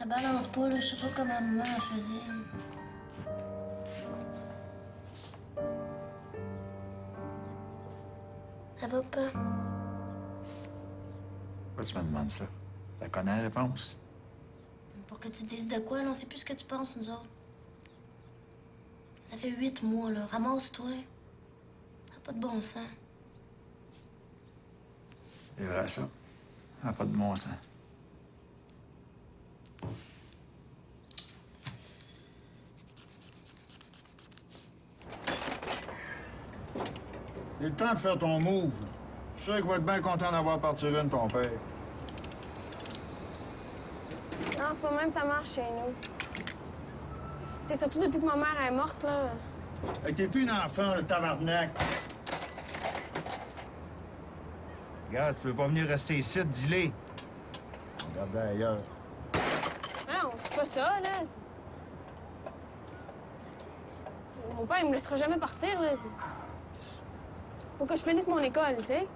balance pas, là. Je sais pas comment maman elle faisait. Ça va pas? Pourquoi tu me demandes ça? Tu connais la réponse? Pour que tu dises de quoi, là, on sait plus ce que tu penses, nous autres. Ça fait 8 mois, là. Ramasse-toi. Ça n'a pas de bon sens. C'est vrai, ça. Ça n'a pas de bon sens. Il est le temps de faire ton move. Je suis sûr qu'il va être bien content d'avoir parti une, ton père. Non, c'est pas même ça marche chez nous. Tu sais, surtout depuis que ma mère est morte, là. Hey, t'es plus un enfant, le tabarnak. Regarde, tu veux pas venir rester ici, dis-le. Regardez ailleurs. Non, c'est pas ça, là. Mon père, il me laissera jamais partir, là. Faut que je finisse mon école, tu sais.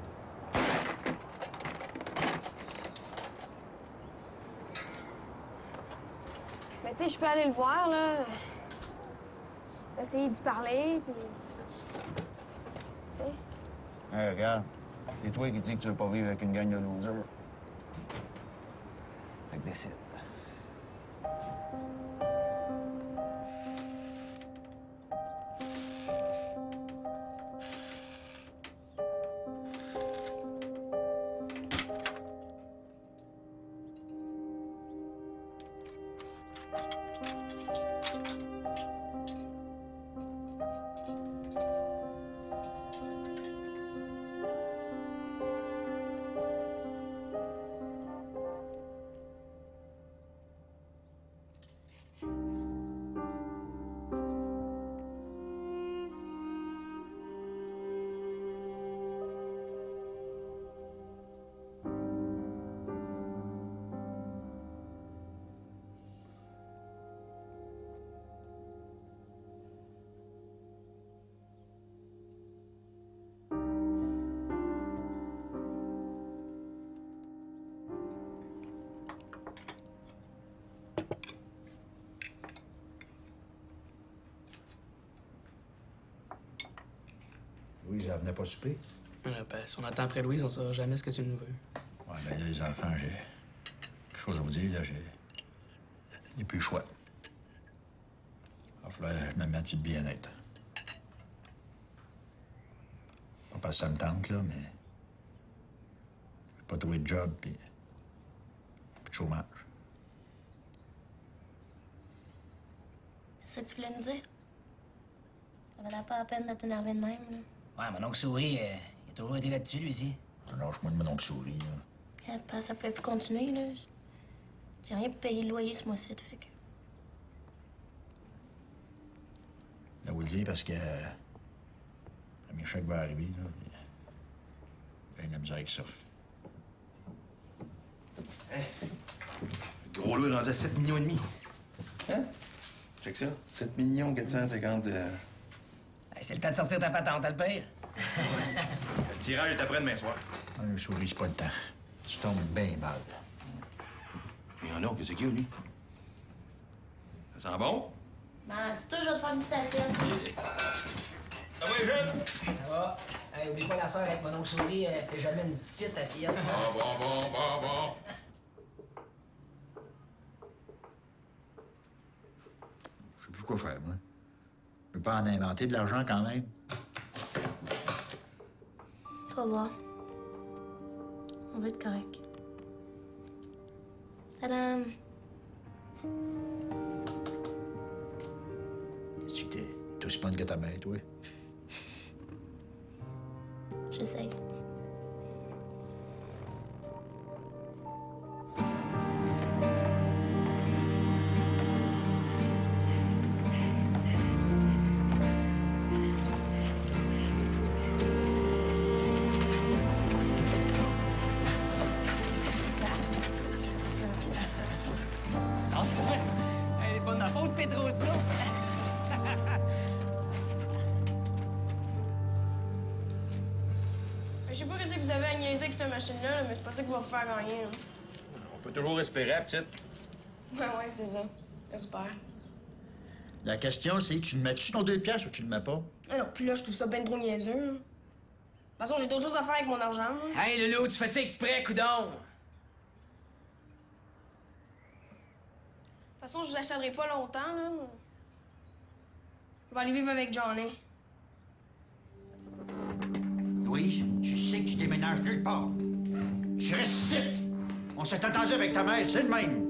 Mais tu sais, je peux aller le voir, là. Essayer d'y parler, puis... Tu sais. Hey, regarde. C'est toi qui dis que tu veux pas vivre avec une gang de losers. Fait que décide. Louise, elle venait pas souper? Ben, si on attend après Louise, on saura jamais ce que tu nous veux. Ouais, ben là, les enfants, j'ai quelque chose à vous dire, là. J'ai plus le choix. Il va falloir que je me mette sur le bien-être. Pas parce que ça me tente, là, mais... J'ai pas trouvé de job, puis... plus de chômage. C'est ça que tu voulais nous dire? Ça valait pas la peine de t'énerver de même, là. Ouais, mon oncle Souris, il a toujours été là-dessus, lui aussi. Lâche-moi de mon oncle Souris, là. Puis, ça pouvait plus continuer, là. J'ai rien pour payer le loyer ce mois-ci, fait que... Là, vous le dire parce que... le premier chèque va arriver, là, puis... Ben, de la misère avec ça. Hein? Le gros lot est rendu à 7,5 millions. Hein? Check ça. 7 450... Hey, c'est le temps de sortir ta patente, le pire. Le tirage est après demain soir. Un Souris, c'est pas le temps. Tu tombes bien mal. Mais il y en a, qu'est-ce qu'il y a, lui? Ça sent bon? Ben, c'est toi, je vais te faire une petite assiette. Ça va, les jeunes? Ça va? Hey, oublie pas la sœur avec mon oncle Souris, c'est jamais une petite assiette. Bon. Je sais plus quoi faire, moi. Je peux pas en inventer de l'argent, quand même. Tu vas voir. On va être correct. Tadam! Tu t'es aussi bonne que ta mère, toi. J'essaye. Elle est pas de ma faute, Pedro, ça. Je sais pas ce que vous avez à niaiser avec cette machine-là, mais c'est pas ça qui va vous faire gagner. Hein. On peut toujours espérer, petite. Ouais, c'est ça. J'espère. La question, c'est tu le mets-tu ton 2 piastres ou tu le mets pas? Ah non, puis là, je trouve ça ben trop niaiseux. De toute façon, j'ai d'autres choses à faire avec mon argent. Là. Hey, Loulou, tu fais ça exprès, coudon? De toute façon, je vous achèterai pas longtemps, là. Je vais aller vivre avec Johnny. Louise, tu sais que tu déménages nulle part. Tu restes ici. On s'est entendu avec ta mère, c'est le même.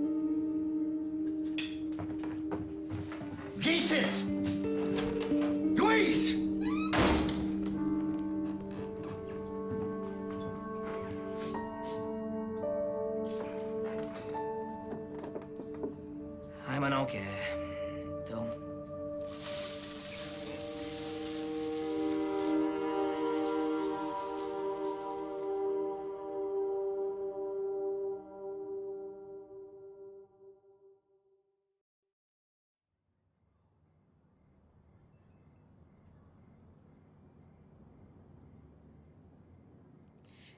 Viens ici. Louise! Hey, mon oncle, tourne.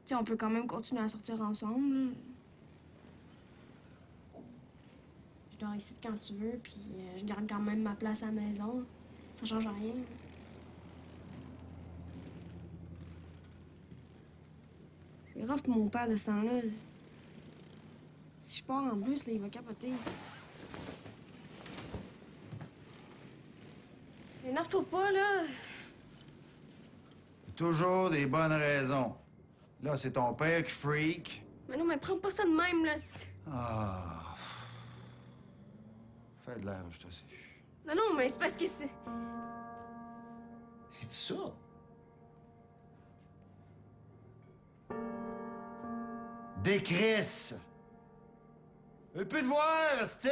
Tu sais, on peut quand même continuer à sortir ensemble. Là. Je dors ici quand tu veux, puis je garde quand même ma place à la maison. Ça change rien. C'est grave pour mon père de ce temps-là. Si je pars en plus, là, il va capoter. Énerve-toi pas, là. Toujours des bonnes raisons. Là, c'est ton père qui freak. Mais non, mais prends pas ça de même, là. Ah. Fais de l'air, je te sais. Non, non, mais c'est parce que c'est... Es-tu sourde? Décrisse! Je veux plus te voir, esti!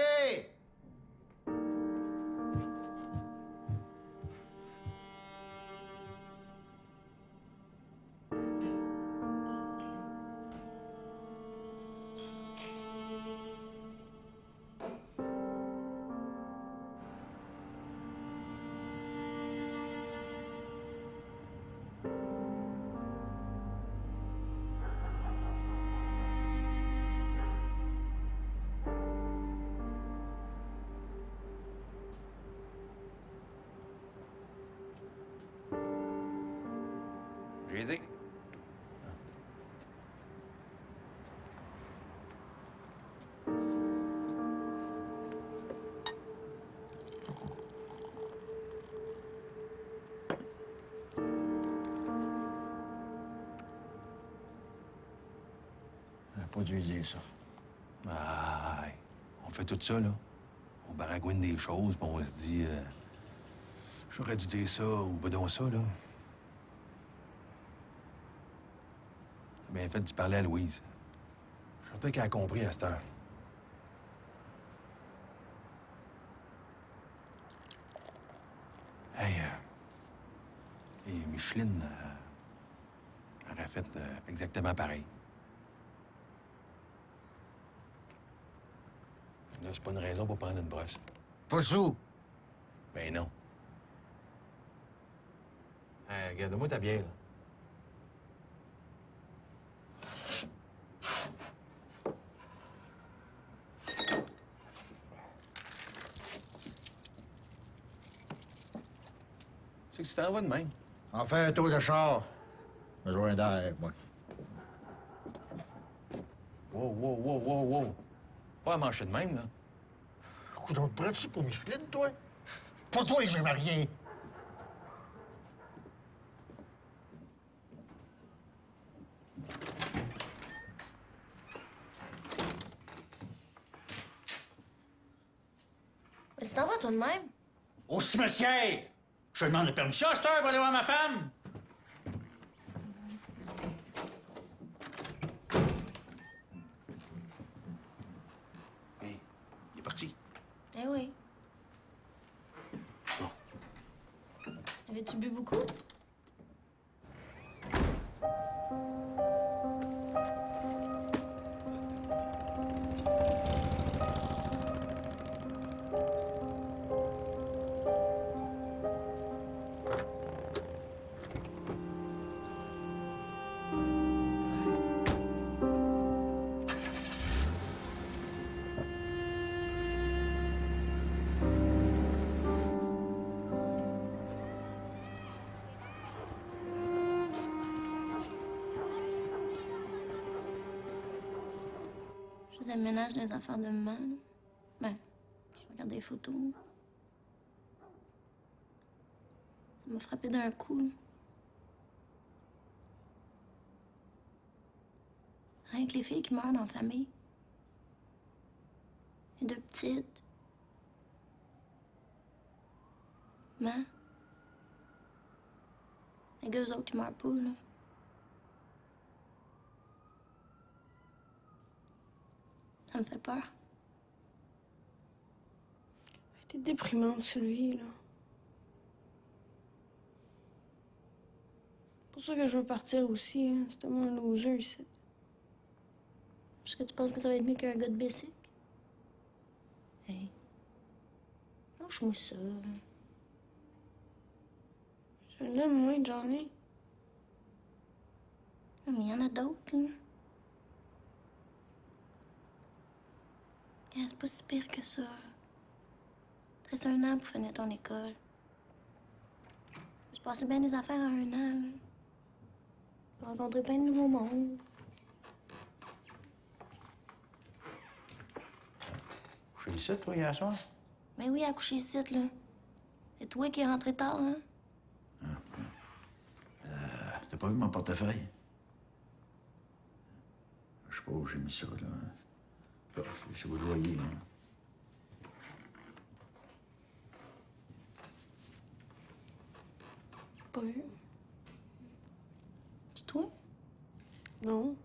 Jésus. Pas dû dire ça. Ah, on fait tout ça, là. On baragouine des choses, puis on se dit... J'aurais dû dire ça ou ben donc ça, là. Bien fait d'y parler à Louise. Je suis certain qu'elle a compris à cette heure. Hey, et Micheline, elle aurait fait exactement pareil. Là, c'est pas une raison pour prendre une brosse. Pas sous. Ben non. Regarde-moi ta bière, là. C'est que tu t'en vas de même. On fait un tour de char. Besoin d'air, moi. Wow. Pas à marcher de même, là. Coudon, te prends-tu pour Micheline, toi? Pas toi que j'ai marié. Mais tu t'en vas, toi de même? Au cimetière! Je te demande de permission à cette heure pour aller voir ma femme? Hey, il est parti. Eh oui. Bon. Avais-tu bu beaucoup? faisais le ménage dans les affaires de maman, là. Ben, je regardais les photos. Ça m'a frappé d'un coup, là. Rien que les filles qui meurent dans la famille. Les deux petites. Maman. Les deux autres qui meurent pas, là. Ça me fait peur. T'es déprimante, Sylvie, là. C'est pour ça que je veux partir aussi, hein. C'est tellement un loser ici. Parce que tu penses que ça va être mieux qu'un gars de basic? Hey. Lâche-moi ça. Je l'aime, moi, Johnny. Mais il y en a d'autres, là. C'est pas si pire que ça. Il te reste 1 an pour finir ton école. J'ai passé bien des affaires en 1 an, là. J'ai rencontré plein de nouveaux mondes. Couché ici, toi, hier soir? Mais oui, à coucher ici, là. C'est toi qui es rentré tard, hein? T'as pas vu mon portefeuille? Je sais pas où j'ai mis ça, là. Là, c'est vos loyers, hein. J'ai pas vu. C'est toi? Non.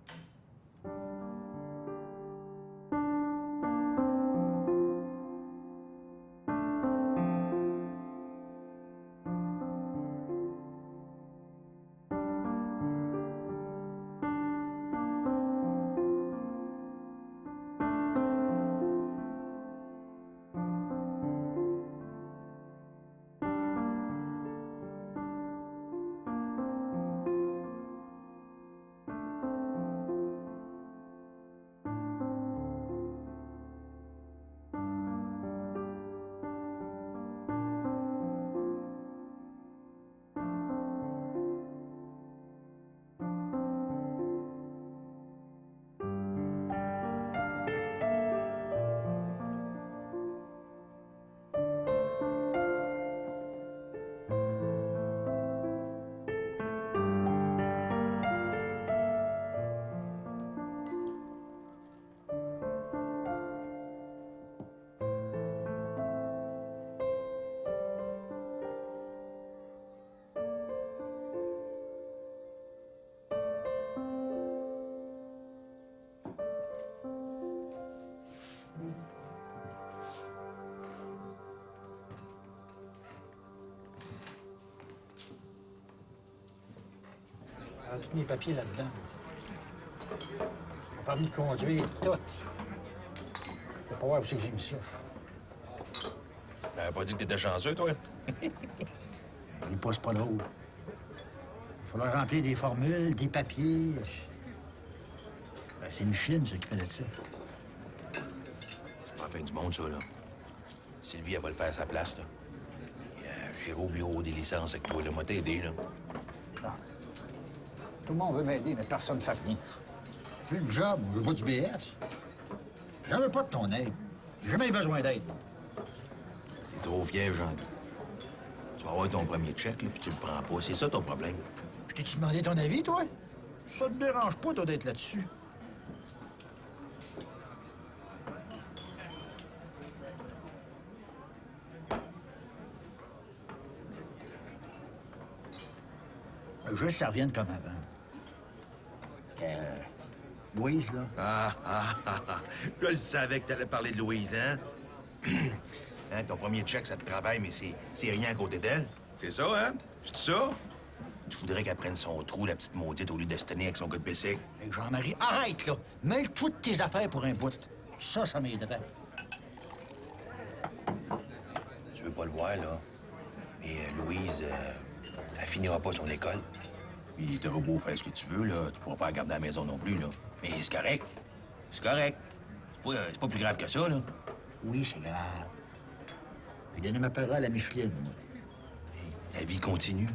Tous mes papiers là-dedans. Mon permis de conduire, tout. Faut pas voir où c'est que j'ai mis ça. T'avais pas dit que t'étais chanceux, toi? Les postes pas drôles. Il faudra remplir des formules, des papiers. Ben, c'est Micheline, ça, qui fait de ça. C'est pas la fin du monde, ça, là. Sylvie, elle va le faire à sa place, là. J'irai au bureau des licences avec toi, là. Moi, t'aider, là. Non. Tout le monde veut m'aider, mais personne ne fait rien. J'ai une job, je veux pas du BS. J'en veux pas de ton aide. J'ai jamais eu besoin d'aide. T'es trop fier, Jean. Tu vas avoir ton premier chèque, là, puis tu le prends pas. C'est ça ton problème. Je t'ai-tu demandé ton avis, toi? Ça te dérange pas, toi, d'être là-dessus? Juste que ça revienne comme avant. Louise, là. Je le savais que t'allais parler de Louise, hein? Hein, ton premier chèque, ça te travaille, mais c'est rien à côté d'elle. C'est ça, hein? C'est ça? Tu voudrais qu'elle prenne son trou, la petite maudite, au lieu de se tenir avec son gars de bicycle. Hey, Jean-Marie, arrête, là! Mêle-toi de tes affaires pour un bout. Ça m'aiderait. Tu veux pas le voir, là? Mais Louise, elle finira pas son école. Puis t'auras beau faire ce que tu veux, là, tu pourras pas la garder à la maison non plus, là. Mais c'est correct. C'est correct. C'est pas plus grave que ça, là. Oui, c'est grave. J'ai donné ma parole à Micheline, moi. Hey, la vie continue.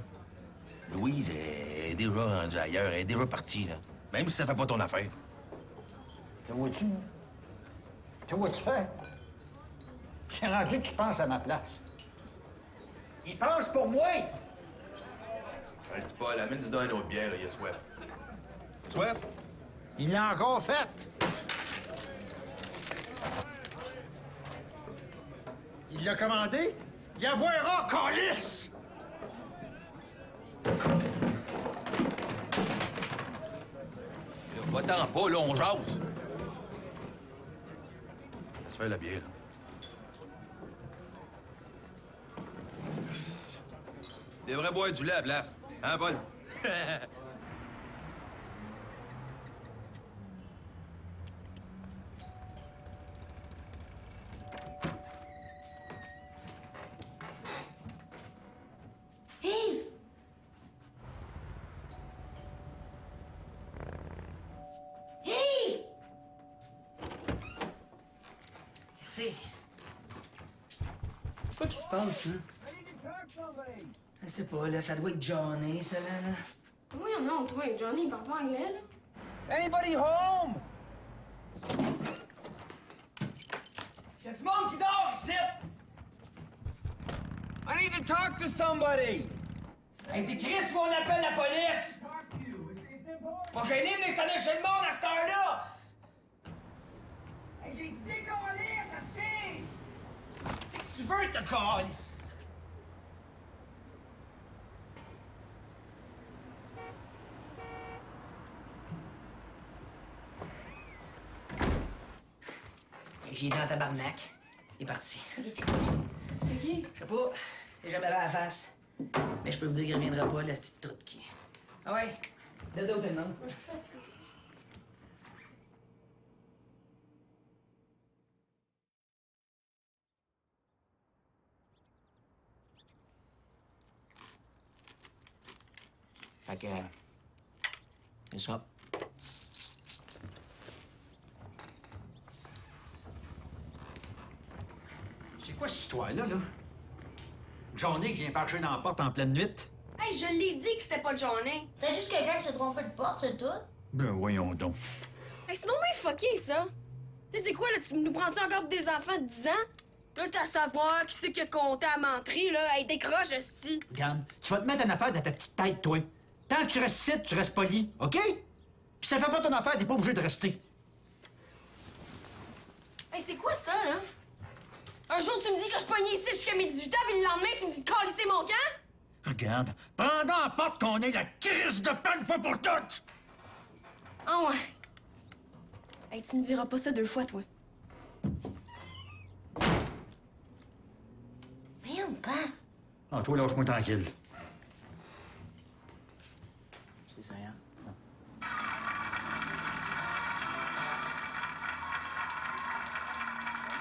Louise est déjà rendue ailleurs, elle est déjà partie, là. Même si ça fait pas ton affaire. Te vois-tu, moi? Tu vois, tu fais? C'est rendu que tu penses à ma place. Il pense pour moi! Un petit Paul, amène du une autre bière, là, il a soif. Soif? Il l'a encore fait. Il l'a commandé? Il en boira, calice! Va-t'en pas, là, on jase. Laisse faire la bière, là. Tu devrais boire du lait à la place. Hein, Paul? Yves! Yves! C'est... Quoi qui se passe, là? Je sais pas, là, ça doit être Johnny, ça, là. Oui, non, toi, Johnny, il parle pas anglais, là. Anybody home? Y'a du monde qui dort ici! I need to talk to somebody. Hey, t'es Chris, faut on appelle la police! Pas gêné de venir sonner chez le monde à cette heure-là! Hey, j'ai dit décoller, ça se tire! C'est que tu veux te coller! Hey, j'ai dit en tabarnak. Il est parti. C'est qui? Je sais pas, j'ai jamais vu à la face. Mais je peux vous dire qu'il reviendra pas, la petite troute qui. Ah ouais? Dodo, tout le monde. Moi, je suis fatiguée. Fait que. C'est ça. C'est quoi cette histoire-là, là? Johnny qui vient marcher dans la porte en pleine nuit? Hey, je l'ai dit que c'était pas Johnny. Peut-être juste quelqu'un qui s'est trompé de porte, c'est tout. Ben voyons donc. Hey, c'est non mais fucké, ça. Tu sais, c'est quoi, là? Tu nous prends-tu encore pour des enfants de 10 ans? Là, c'est à savoir qui c'est qui a compté à menterie, là. Hey, décroche, esti. Regarde, tu vas te mettre une affaire dans ta petite tête, toi. Tant que tu restes ici, tu restes poli, OK? Puis ça fait pas ton affaire, t'es pas obligé de rester. Hey, c'est quoi ça, là? Un jour, tu me dis que je pognais ici jusqu'à mes 18 ans, puis le lendemain, tu me dis de calisser mon camp? Regarde, prends en porte qu'on ait la crise de peine une fois pour toutes! Ah ouais. Hey, tu me diras pas ça 2 fois, toi. Voyons pas. Ah, toi, lâche-moi tranquille. C'est ça, hein? On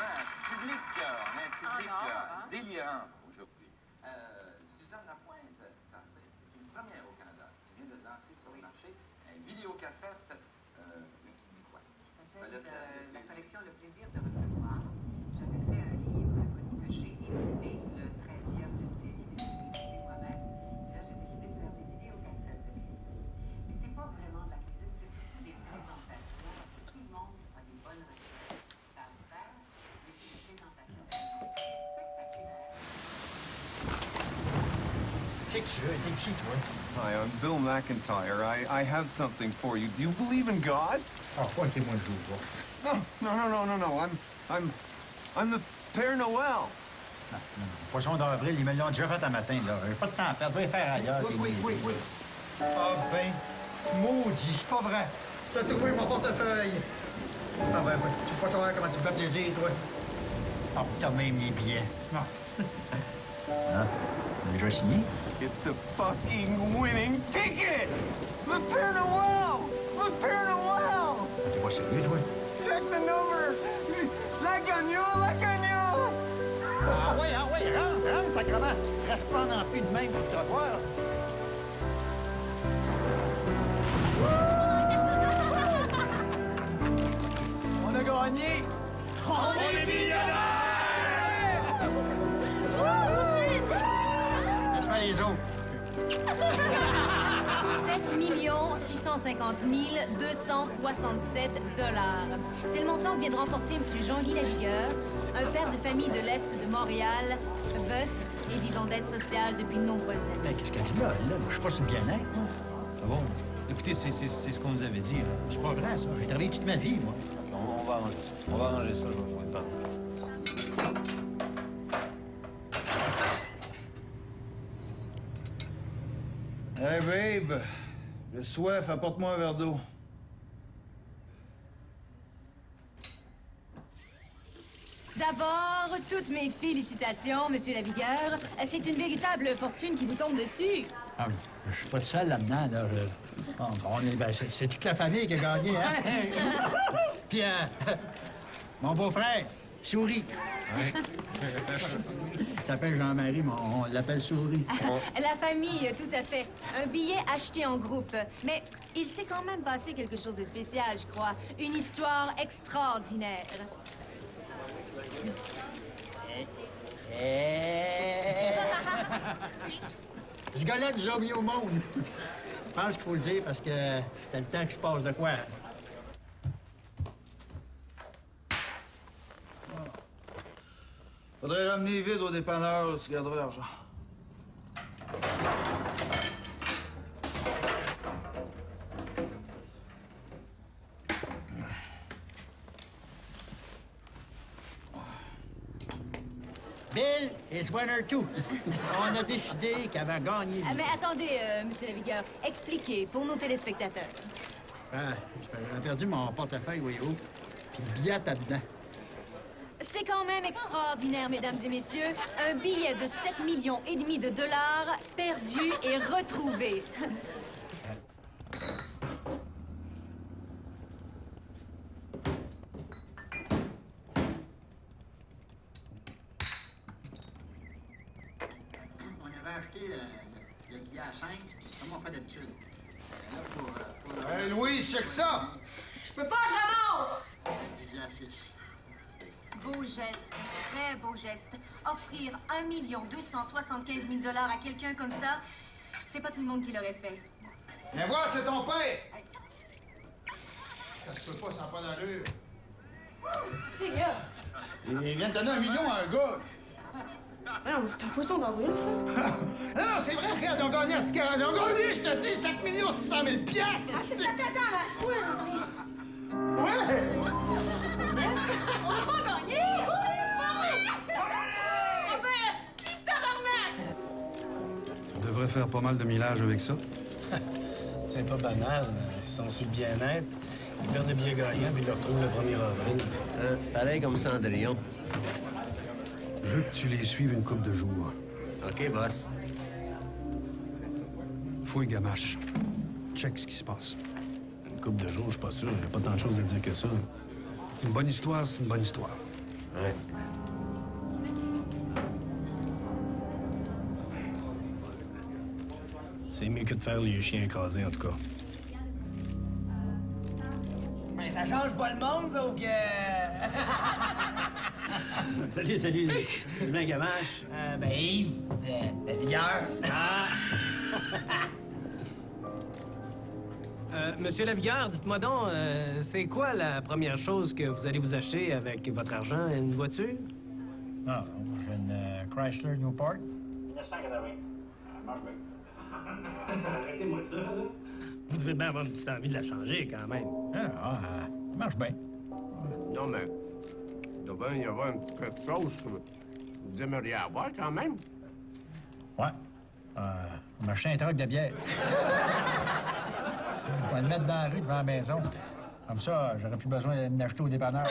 a un public délirant aujourd'hui. Suzanne Lapointe, c'est une première au Canada. Tu viens de lancer sur le marché une vidéocassette. Dis quoi? La collection Le plaisir de recevoir. J'avais fait un livre que j'ai édité, le 13e d'une série d'écrits moi-même. Là, j'ai décidé de faire des vidéocassettes de cuisine. Mais c'est pas vraiment de la cuisine, c'est surtout des présentations. Parce que tout le monde a des bonnes recettes à faire, mais c'est des présentations spectaculaires. C'est que tu veux, t'es qui, toi? Hi, I'm Bill McIntyre. I have something for you. Do you believe in God? Ah, pointez-moi le jour, No. I'm the Père Noël. Poisson d'avril, ils me l'ont déjà fait un matin, là. J'ai pas de temps à perdre, va les faire ailleurs. Oui. Ah ben, maudit, c'est pas vrai. T'as trouvé mon portefeuille. Ah ben, oui, tu veux pas savoir comment tu me fais plaisir, toi. Ah, t'as même les billets. Non. Hein? On a déjà signé? It's the fucking winning ticket! Le Père Noël! Le Père Noël! T'es pas sérieux, toi? Check the number! La gagnole! Ah oui, rentre, sacrement. Reste pas en ampli de même sur le trottoir. On a gagné! On est millionnaires! Laisse faire les autres. 7 650 267 $. C'est le montant que vient de remporter M. Jean-Guy Lavigueur, un père de famille de l'Est de Montréal, veuf et vivant d'aide sociale depuis de nombreuses années. Ben, qu'est-ce qu'elle dit là? Je suis pas sur le bien-être. Ah bon? Écoutez, c'est ce qu'on nous avait dit. Là. C'est pas vrai, ça. J'ai travaillé toute ma vie, moi. On va arranger ça. On va arranger ça, je vais vous parler. Hey, babe. J'ai soif, apporte-moi un verre d'eau. D'abord, toutes mes félicitations, Monsieur Lavigueur. C'est une véritable fortune qui vous tombe dessus. Ah, je suis pas le seul là-dedans, là. C'est toute la famille qui a gagné, hein? Puis, mon beau-frère, Souris. Ouais. Il s'appelle Jean-Marie, mais on l'appelle Souris. La famille, tout à fait. Un billet acheté en groupe. Mais il s'est quand même passé quelque chose de spécial, je crois. Une histoire extraordinaire. Ce gars-là nous a mis au monde. Je pense qu'il faut le dire parce que c'est le temps qu'il se passe de quoi. Faudrait ramener vide au dépanneur, tu garderas l'argent. Bill is winner too. On a décidé qu'elle va gagner. Mais attendez, Monsieur Lavigueur, expliquez pour nos téléspectateurs. J'ai perdu mon portefeuille, voyez-vous. Puis le billet là-dedans. C'est quand même extraordinaire, mesdames et messieurs. Un billet de 7,5 millions de dollars perdu et retrouvé. On avait acheté le billet à 5, comme on fait d'habitude. Hey, Louise, check ça! Je peux pas, je ramasse! Du billet à 6. Beau geste, très beau geste. Offrir 1 275 000 $ à quelqu'un comme ça, c'est pas tout le monde qui l'aurait fait. Viens voir, c'est ton père! Ça se peut pas, ça n'a pas d'allure. C'est gars. Il vient de donner 1 million à un gars. Non, mais c'est un poisson d'avril, ça. Non, c'est vrai, regarde, ils ont gagné à ce cas. Ils ont gagné, je te dis, 5 600 000 piastres, c'est-tu? Attends, laisse-toi, Jean-Marie. Ouais! On n'a pas gagné! Oh ben, esti de tabarnak! On devrait faire pas mal de millage avec ça. C'est pas banal. Ils sont sur le bien-être. Ils perdent le billet gagnant puis ils le retrouvent le 1er avril. Pareil comme Cendrillon. Je veux que tu les suives une couple de jours. OK, boss. Fouille Gamache. Check ce qui se passe. Une couple de jours, je suis pas sûr. Il n'y a pas tant de choses à dire que ça. Une bonne histoire, c'est une bonne histoire. Ouais. C'est mieux que de faire les chiens écrasés, en tout cas. Mais ça change pas le monde, sauf que... Salut, Sylvain Gamache. Ben Yves, la vigueur. Monsieur Lavigueur, dites-moi donc, c'est quoi la première chose que vous allez vous acheter avec votre argent? Une voiture? Ah, j'ai une Chrysler Newport. 1980. Arrêtez-moi ça, là. Vous devez bien avoir une petite envie de la changer, quand même. Marche bien. Non, mais il doit bien y avoir quelque chose que vous aimeriez avoir, quand même. Ouais. On m'a acheté un truc de bière. On va le mettre dans la rue devant la maison. Comme ça, j'aurais plus besoin d'en acheter au dépanneur.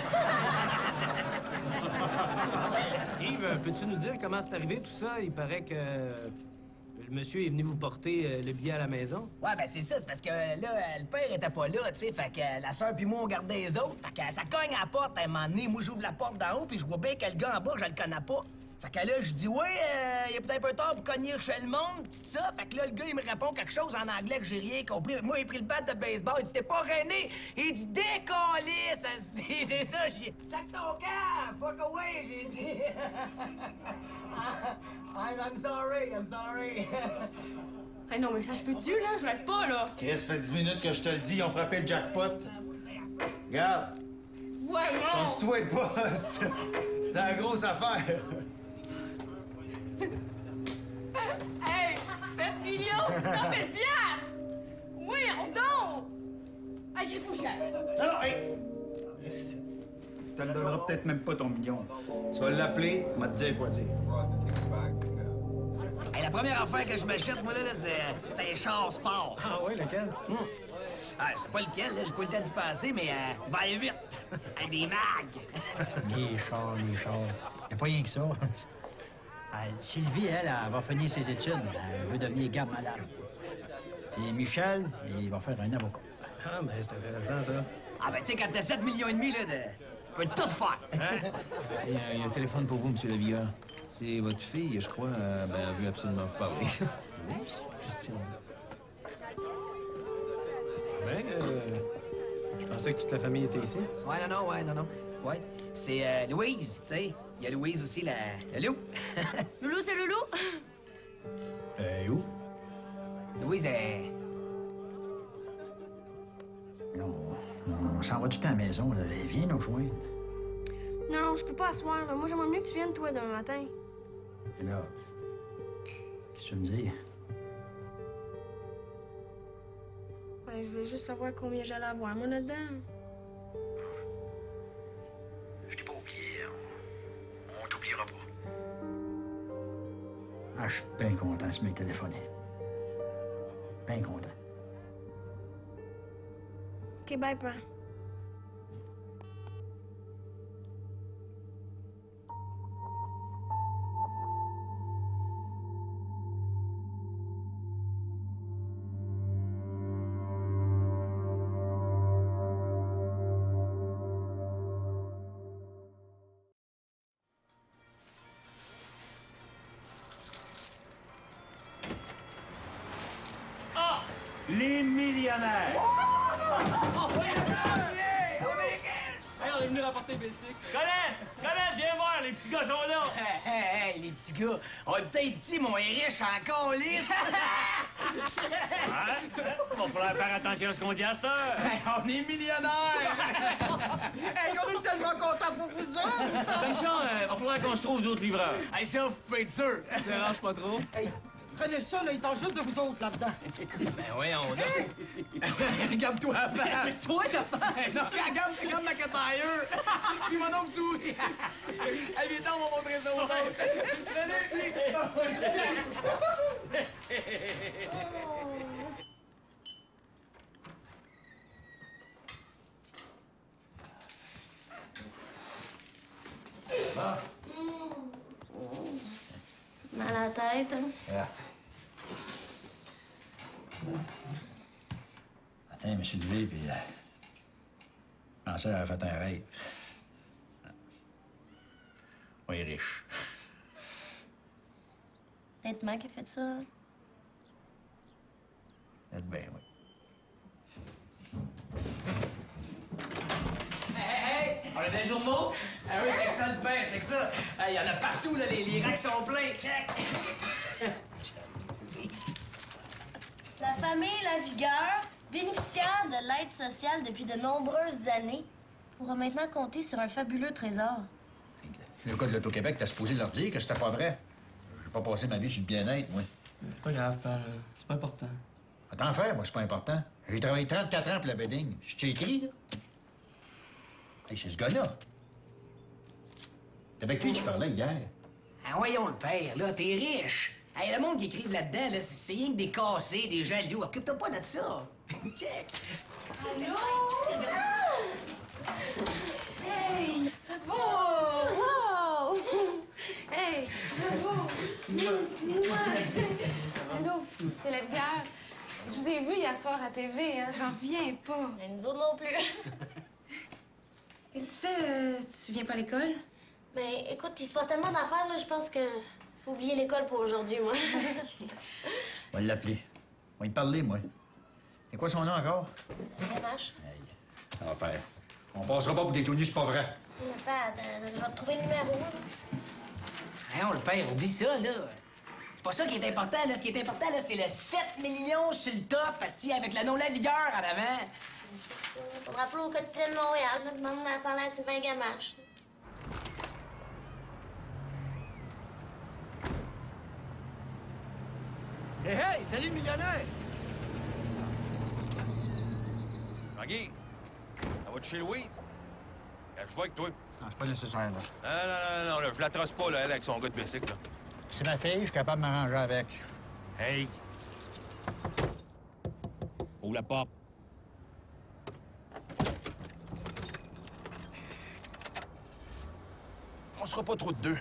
Yves, peux-tu nous dire comment c'est arrivé tout ça? Il paraît que le monsieur est venu vous porter le billet à la maison. Ouais, ben c'est ça, c'est parce que là, le père était pas là, tu sais, fait que la sœur puis moi, on gardait les autres. Fait que ça cogne à la porte à un moment donné. Moi, j'ouvre la porte d'en haut, puis je vois bien que le gars en bas, je le connais pas. Fait que là, je dis, ouais, il est peut-être un peu tard pour cogner chez le monde, pis ça. Fait que là, le gars, il me répond quelque chose en anglais que j'ai rien compris. Moi, il a pris le bat de baseball, il dit, t'es pas rené. Il dit, décollé, ça se dit, c'est ça, j'ai dit, sac ton camp, fuck away, j'ai dit. I'm sorry. Hey, non, mais ça se peut-tu, là? Je rêve pas, là. Chris, fait 10 minutes que je te le dis, ils ont frappé le jackpot. Regarde. Ouais, non! Change-toi de poste. C'est la grosse affaire. Hey! 7 millions, 100 000 piastres! Oui, on donne! Hey, j'ai fou cher! Non, hey! Tu le donneras peut-être même pas ton million. Tu vas l'appeler, il va te dire quoi dire. Hey, la première affaire que je m'achète, moi, là, c'est un char sport. Ah oui, lequel? Ah, je sais pas lequel, là, j'ai pas eu le temps d'y penser, mais va aller vite. Avec des mags. Les chars. Y'a pas rien que ça. Sylvie, elle va finir ses études. Elle veut devenir garde-malade. Et Michel, il va faire un avocat. Ah, ben c'est intéressant, ça. Ah, ben, tu sais, quand t'as 7,5 millions, là, tu peux tout faire. Hein? Il y a un téléphone pour vous, Monsieur Lavigueur. C'est votre fille, je crois. Elle veut absolument vous parler. Oups, Christian. Ben, je pensais que toute la famille était ici. Ouais, non. Ouais. C'est Louise, tu sais. Il y a Louise aussi, le loup. Loulou, c'est Loulou? Où? Louise est... Non, on s'en va tout le temps à la maison. Là. Viens nous joindre. Non, je peux pas asseoir. Moi, j'aimerais mieux que tu viennes, toi, demain matin. Et là, qu'est-ce que tu me dis? Ouais, je voulais juste savoir combien j'allais avoir, moi, là-dedans. Je t'ai pas oublié. On t'oubliera pas. Ah, je suis bien content de ce mec téléphoné. Bien content. OK, bye, papa. Les millionnaires! Hey, on est venu rapporter Bessic. Colette, viens voir, les petits gars sont là! Hey, les petits gars, on a peut-être dit mon est riche encore, lisse! Va falloir faire attention à ce qu'on dit à cette heure! Hey, on est millionnaires! Hey, on est tellement contents pour vous autres! Attention, va falloir qu'on se trouve d'autres livreurs. Hey, ça, vous pouvez être sûr! Ça dérange pas trop. Hey, prenez ça, là, il parle juste de vous autres là-dedans. Ben voyons donc. Regarde-toi à la face. C'est toi ta face. Non, regarde, c'est comme McIntyre. Puis mon homme sourit. Hey, viens, on va montrer ça aux autres. Mal à la tête, hein? Yeah. Attends, je me suis levé, puis... ma soeur a fait un rêve. On est riche. Peut-être Mac qui a fait ça. Hein? Peut-être bien, oui. Hey! On a des journaux? Ah oui, check ça le pain, check ça. Il y en a partout, là, les racks sont pleins. Check! La famille Lavigueur, bénéficiaire de l'aide sociale depuis de nombreuses années, pourra maintenant compter sur un fabuleux trésor. Le gars de l'Auto-Québec, t'as supposé leur dire que c'était pas vrai. J'ai pas passé ma vie sur le bien-être, moi. C'est pas grave, pal. C'est pas important. Attends, faire, moi, c'est pas important. J'ai travaillé 34 ans pour la bedding. Je t'ai écrit, là. Hey, c'est ce gars-là. C'est avec qui tu parlais hier? Ah, voyons le père, là, t'es riche. Hey, le monde qui écrive là-dedans, là, c'est rien que des cassés, des jaloux. Occupe-toi pas de ça. Check. Allô? Hey! Oh! Wow! Hey! Bravo! Allô? C'est la bière. Je vous ai vu hier soir à TV, hein? J'en reviens pas. Et nous autres non plus. Qu'est-ce que tu fais? Tu viens pas à l'école? Ben, écoute, il se passe tellement d'affaires, là, je pense que faut oublier l'école pour aujourd'hui, moi. On va l'appeler. On va y parler, moi. C'est quoi son nom encore? MH. Ça va faire. On passera pas pour des tout nus, c'est pas vrai. Mais pas, je vais te trouver le numéro, là. Hey, on le père, oublie ça, là. C'est pas ça qui est important, là. Ce qui est important, là, c'est le 7 millions sur le top, asti, avec le nom Lavigueur en avant. Faudra appeler au quotidien de Montréal, là. Demande à parler à Sylvain Gamache. Hey, hey! Salut le millionnaire! Maggie, ça va-tu chez Louise? Je vois avec toi. Non, c'est pas nécessaire, là. Non, là, je la trace pas, là, elle, avec son gars de bicycle, là. C'est ma fille, je suis capable de m'arranger avec. Hey! Ouvre la porte. On sera pas trop de deux.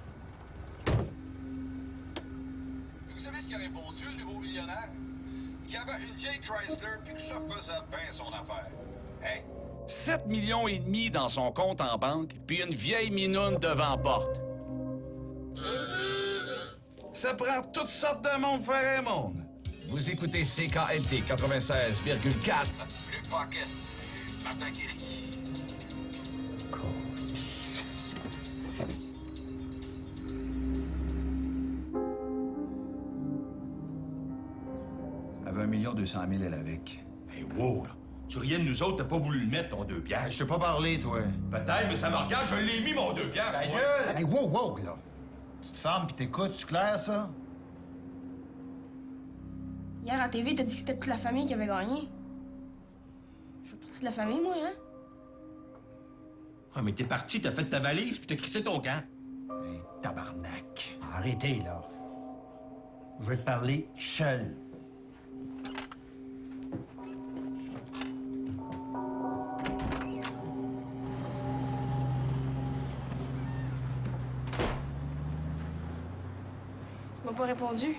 Vous savez ce qu'il a répondu, le nouveau millionnaire? Qu'il y avait une vieille Chrysler puis que ça faisait bien son affaire. Hey! 7 millions et demi dans son compte en banque, puis une vieille minoune devant porte. Ça prend toutes sortes de monde faire un monde. Vous écoutez CKLT 96,4. Luc Pocket, Martin Kéry. Elle avait 1 200 000, elle, avec. Hey, wow, là. Tu riais de nous autres, t'as pas voulu le mettre, ton 2 piastres. Je t'ai pas parlé, toi. Peut-être, mais ça me regarde, je l'ai mis, mon 2 piastres. Ta moi. gueule! Hey, wow, là. Tu te fermes pis t'écoutes, c'est clair, ça? Hier, à TV, t'as dit que c'était toute la famille qui avait gagné. Je fais partie de la famille, moi, hein? Ah, mais t'es parti, t'as fait ta valise, puis t'as crissé ton camp. Hey, tabarnak. Arrêtez, là. Je vais te parler seul. Tu m'as pas répondu.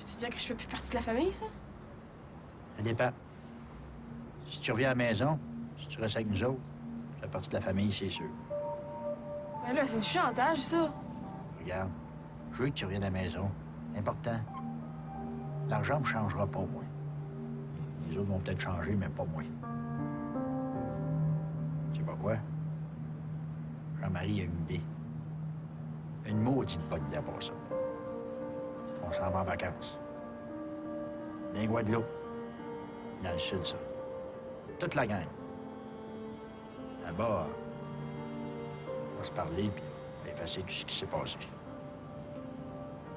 Tu dis que je fais plus partie de la famille, ça? Ça dépend. Si tu reviens à la maison, si tu restes avec nous autres, tu fais partie de la famille, c'est sûr. Mais là, c'est du chantage, ça. Regarde, je veux que tu reviennes à la maison. C'est important. L'argent ne changera pas, moi. Les autres vont peut-être changer, mais pas moi. Tu sais pas quoi? Jean-Marie a une idée. Une maudite bonne idée pour ça. On s'en va en vacances. Dans les Guadeloupe. Dans le sud, ça. Toute la gang. Là-bas, on va se parler, puis on va effacer tout ce qui s'est passé.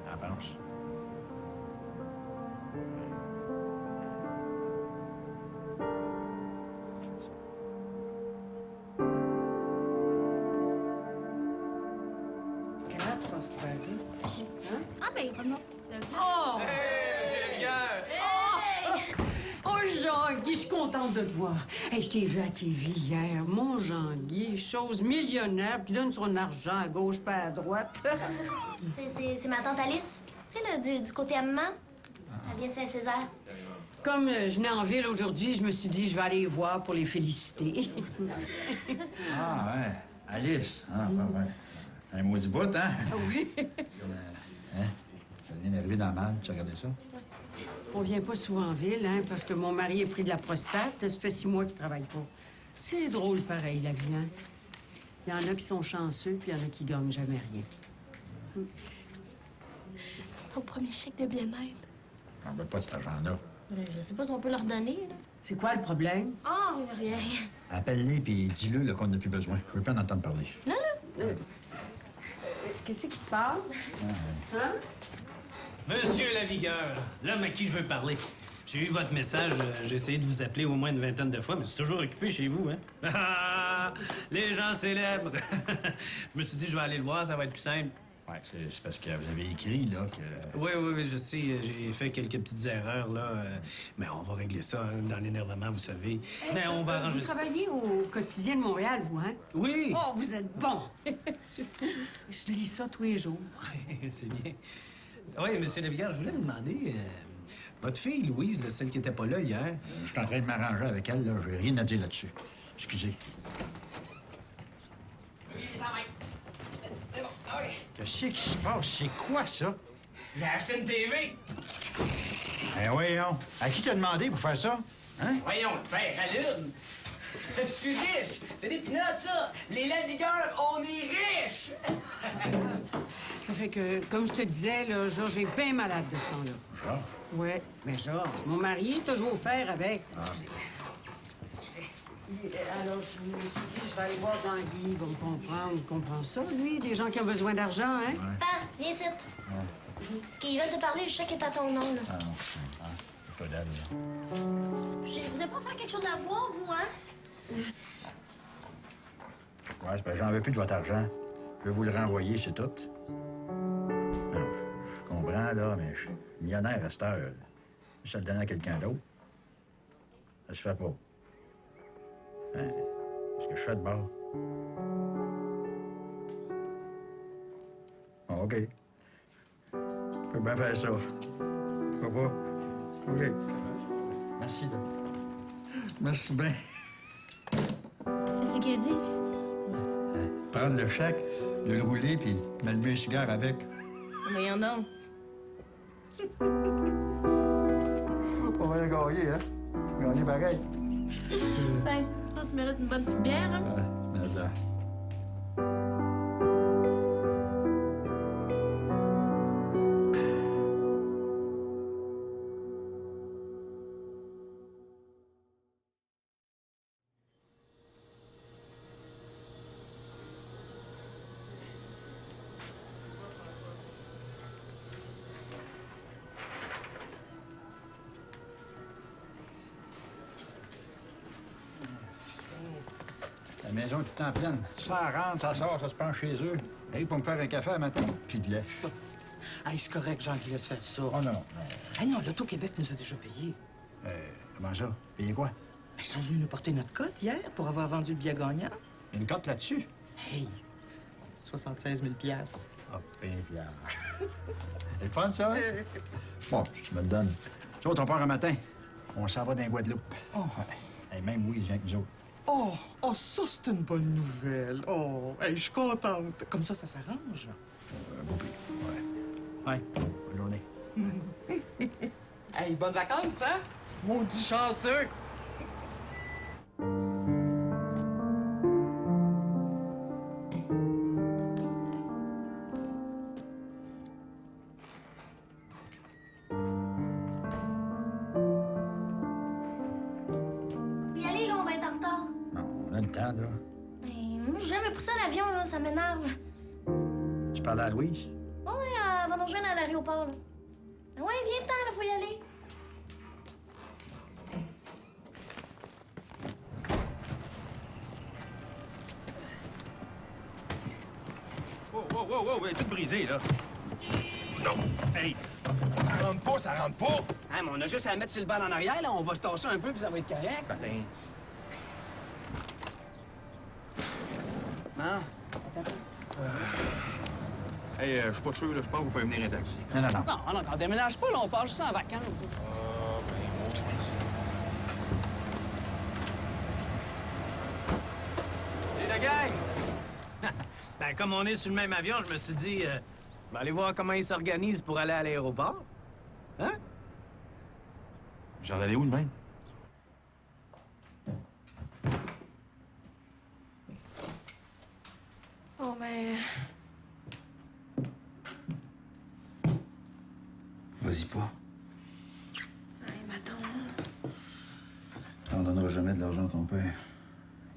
T'en penses? Quelle heure tu penses qu'il va arriver? Hein? Ah, ben, pas de nom. Oh! Hey, Lavigueur! Oh, Jean-Guy, je suis contente de te voir. Hey, je t'ai vu à TV hier. Mon Jean-Guy, chose millionnaire, puis donne son argent à gauche, pas à droite. C'est ma tante Alice. Tu sais, là, du côté à maman. Elle vient de Saint-Césaire. Comme je venais en ville aujourd'hui, je me suis dit, je vais aller les voir pour les féliciter. Ah, ouais. Alice. Ah, ouais. Un maudit bout, hein? Oui. Hein? Ça vient d'arriver dans le mal, tu as regardé ça? On vient pas souvent en ville, hein, parce que mon mari est pris de la prostate. Ça fait 6 mois qu'il travaille pas. C'est drôle, pareil, la vie, hein? Il y en a qui sont chanceux, puis il y en a qui gagnent jamais rien. Ton premier chèque de bien-être. On veut pas de cet argent-là. Je sais pas si on peut leur donner, là. C'est quoi le problème? Ah, rien. Appelle-les puis dis-le là, qu'on n'a plus besoin. Je veux pas en entendre parler. Non, non. Qu'est-ce qui se passe? Hein? Monsieur Lavigueur, l'homme à qui je veux parler. J'ai eu votre message, j'ai essayé de vous appeler au moins une vingtaine de fois, mais c'est toujours occupé chez vous, hein? Ah, les gens célèbres! Je me suis dit, je vais aller le voir, ça va être plus simple. Ouais, c'est parce que vous avez écrit, là, que... Oui, je sais, j'ai fait quelques petites erreurs, là, mais on va régler ça hein, dans l'énervement, vous savez. Mais on va arranger Vous ça. travaillez au quotidien de Montréal, vous, hein? Oui! Oh, vous êtes bon! Je lis ça tous les jours. C'est bien. Oui, monsieur Lavigueur, je voulais vous demander, votre fille, Louise, là, celle qui était pas là hier... Je suis en train de m'arranger avec elle, là. J'ai rien à dire là-dessus. Excusez. Qu'est-ce qui se passe? C'est quoi, ça? J'ai acheté une TV. Eh voyons. À qui t'as demandé pour faire ça? Hein? Voyons, le père allume. Je suis riche. C'est des pinottes, ça. Les Lavigueurs, on est riches. Ça fait que, comme je te disais, là, Georges est bien malade de ce temps-là. Georges? Ouais, mais Georges, mon mari, t'as joué au fer avec. Ah. Alors, je me suis dit, je vais aller voir Jean-Guy, il va me comprendre, il comprend ça, lui, des gens qui ont besoin d'argent, hein? Pa, viens ici. Parce qu'ils veulent te parler, le chèque est à ton nom, là. Ah non, c'est pas d'elle, là. Je vous ai pas fait quelque chose à boire, vous, hein? Ouais, c'est parce que j'en veux plus de votre argent. Je vais vous le renvoyer, c'est tout. Non, je comprends, là, mais je suis millionnaire à cette heure. Ça le donner à quelqu'un d'autre. Ça se fait pas. Hein, qu'est-ce que je fais de bord? Ah, OK. Je peux bien faire ça. Pourquoi pas? OK. Merci, là. Merci bien. C'est qu'il a dit. Prendre le chèque, de le rouler, puis m'allumer un cigare avec. Mais y'en a. On va gagner, hein? Gagner pareil. Ben, on se mérite une bonne petite bière, hein? Ouais, mais ça. La maison est tout le temps pleine. Ça rentre, ça sort, ça se prend chez eux. Hey, pour me faire un café à matin, puis de lait. Hey, c'est correct, Jean-Guy, laisse faire ça. Oh non, non. Hey, non, l'Auto-Québec nous a déjà payé. Comment ça? Payé quoi? Ils sont venus nous porter notre cote hier pour avoir vendu le billet gagnant. Il y a une cote là-dessus? Hey, 76 000 Ah, bien. C'est le fun, ça? Bon, si tu me le donnes. Nous autres, on part un matin. On s'en va dans Guadeloupe. Oh. Ouais. Hey, même Louise vient avec nous autres. Oh, ça, c'est une bonne nouvelle. Oh, hey, je suis contente. Comme ça s'arrange. Beau pays. Ouais. Ouais. Bonne journée. Hey, bonnes vacances, hein? Maudit chanceux! Faut y aller, là, on va être en retard. Non, on a le temps, là. Mais moi, j'ai jamais pris ça à l'avion, là, ça m'énerve. Tu parles à Louise? Oh, oui, elle va nous rejoindre à l'aéroport, là. Ouais, viens-t'en, là, faut y aller. Wow, elle est toute brisée, là. Non. Hey! Ça rentre pas! Hein, mais on a juste à la mettre sur le banc en arrière, là. On va se tasser un peu, puis ça va être correct. Patin. Non. Hey, je suis pas sûr, là. Je pense qu'il faut faire venir un taxi. Non. Non, on déménage pas, là. On part juste en vacances. Ah, ben, moi, Et la gang! Ben, comme on est sur le même avion, je me suis dit, ben, allez voir comment ils s'organisent pour aller à l'aéroport. Hein? J'en allais où, de même? Oh, ben... Vas-y pas. Hey, mais attends. T'en donneras jamais de l'argent à ton père.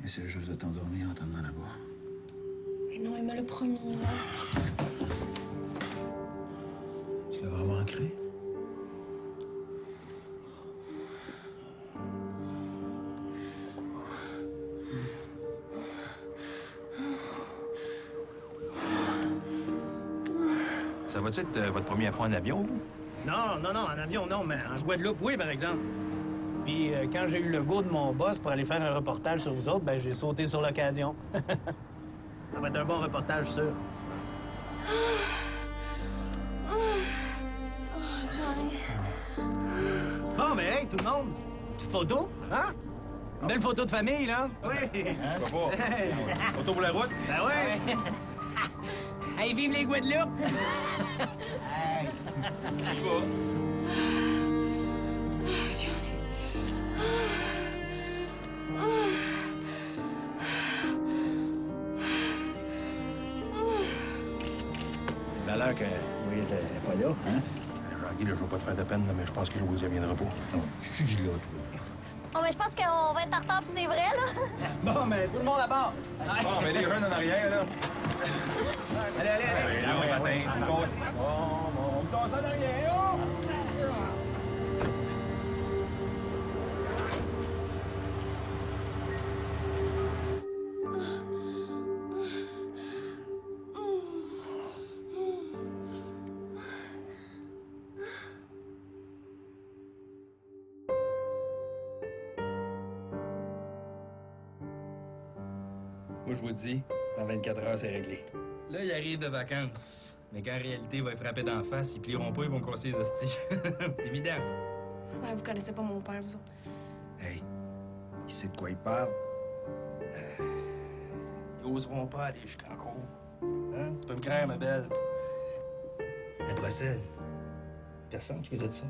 Essaie juste de t'endormir en t'emmenant là-bas. Mais non, il me l'a promis, là. Tu l'as vraiment cru? Ça va-tu être votre première fois en avion, vous? Non, en avion, non, mais en Guadeloupe, oui, par exemple. Puis quand j'ai eu le go de mon boss pour aller faire un reportage sur vous autres, ben j'ai sauté sur l'occasion. Ça va être un bon reportage, sûr. Oh, Johnny. Bon, mais hey, tout le monde, petite photo, hein? Une belle photo de famille, là. Oui. Hein? Pourquoi pas? Photo pour la route? Ben ouais. Hey, vive les Guadeloupes! Hey! Tu vas? que Louise n'est pas là, hein? Jean-Guy, là, je veux pas te faire de peine, là, mais je pense que Louise, elle viendra pas. Je te dis là, toi. Oh, mais je pense qu'on va être en retard, puis c'est vrai, là. Bon, mais tout le monde à bord. Bon, mais les jeunes en arrière, là. Allez, allez, allez. Là, on matin, je me casse. On me casse en arrière, oh! Moi, je vous le dis, dans 24 heures, c'est réglé. Là, ils arrivent de vacances. Mais quand en réalité, il va être frappé d'en face, ils plieront pas, ils vont casser les hosties. C'est évident, ça. Ouais, vous connaissez pas mon père, vous autres. Hey, il sait de quoi il parle. Ils oseront pas aller jusqu'en cour. Hein? Tu peux me croire, ma belle. Un procès. Personne qui voudrait de ça.